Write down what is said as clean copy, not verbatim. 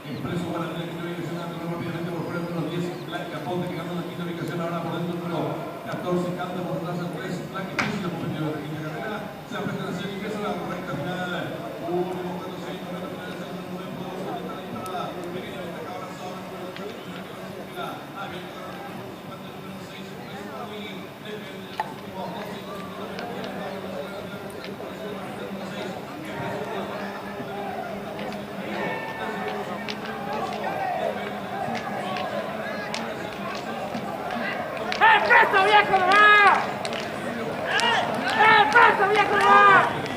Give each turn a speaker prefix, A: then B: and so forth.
A: Expreso para la quinta ubicación, rápidamente por fuera el número 10, Black Capote, llegando a la quinta ubicación, ahora por dentro el número 14, Canta por detrás del 3, Black Kiss, el competidor de la quinta carrera, se aprecia la serie, que es la correcta final, último 4-6, correcta final del segundo momento, está ahí para la pequeña ventaja, ahora sobre el número 3, abierto el número 6, Expreso para Wii, depende de los últimos 2 segundos,
B: ¡Peso viejo no va! ¡Peso viejo no va!